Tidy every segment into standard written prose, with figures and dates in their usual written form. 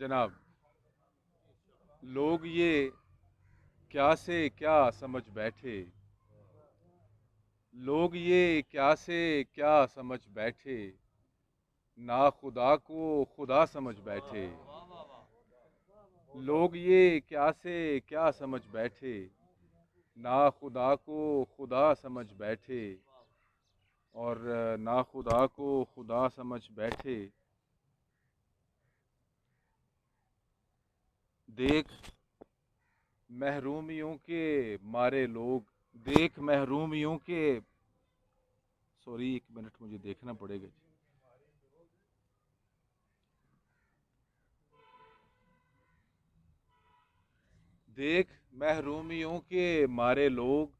जनाब, लोग ये क्या से क्या समझ बैठे, लोग ये क्या से क्या समझ बैठे, ना खुदा को खुदा समझ बैठे। लोग ये क्या से क्या समझ बैठे, ना खुदा को खुदा समझ बैठे, और ना खुदा को खुदा समझ बैठे। देख महरूमियों के मारे लोग, देख महरूमियों के, सॉरी एक मिनट मुझे देखना पड़ेगा जी। देख महरूमियों के मारे लोग,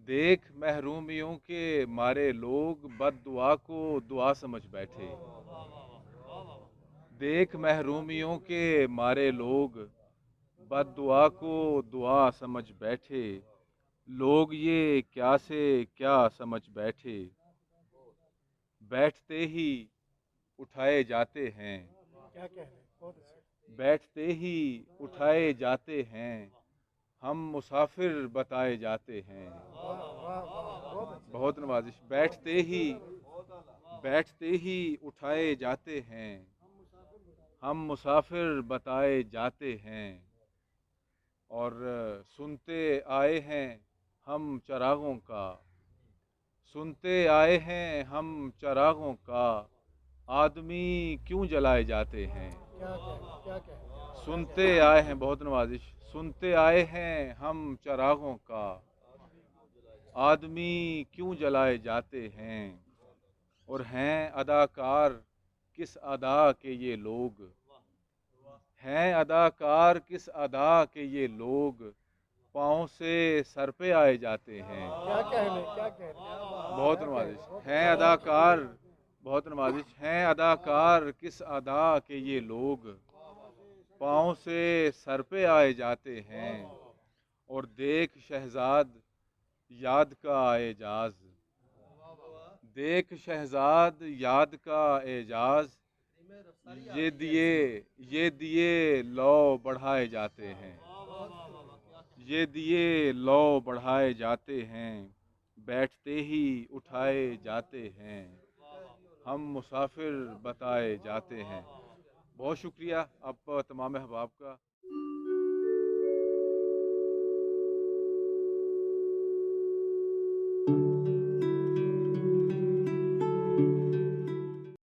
देख महरूमियों के मारे लोग बद्दुआ को दुआ समझ बैठे। देख महरूमियों के मारे लोग बद्दुआ को दुआ समझ बैठे। लोग ये क्या से क्या समझ बैठे, बैठते ही उठाए जाते हैं, क्या कह रहे हैं, बहुत अच्छे। बैठते ही उठाए जाते हैं, हम मुसाफिर बताए जाते हैं। वाह वाह वाह, बहुत अच्छे। बहुत नवाजिश। बैठते ही उठाए जाते हैं, हम मुसाफिर बताए जाते हैं, और सुनते आए हैं हम चरागों का, सुनते आए हैं हम चरागों का, आदमी क्यों जलाए जाते हैं। क्या कह रहे हैं, क्या कह रहे हैं, क्या कह सुनते रहे हैं। आए हैं, बहुत नवाजिश, सुनते आए हैं हम चरागों का, आदमी क्यों जलाए जाते हैं। और हैं अदाकार किस अदा के ये लोग, हैं अदाकार किस अदा के ये लोग, पाँव से सर पे आए जाते हैं। क्या कह रहे हैं, क्या कह रहे हैं, बहुत क्या कह रहे नवाजिश। हैं, बहुत हैं अच्छे। अदाकार, बहुत नवाजिश, हैं अदाकार किस अदा के ये लोग, पाँव से सर पे आए जाते हैं। और देख शहजाद याद का एजाज, देख शहजाद याद का एजाज, ये दिए लो बढ़ाए जाते हैं, ये दिए लो बढ़ाए जाते हैं, बैठते ही उठाए जाते हैं, हम मुसाफिर बताए जाते हैं। बहुत शुक्रिया आप तमाम अहबाब का।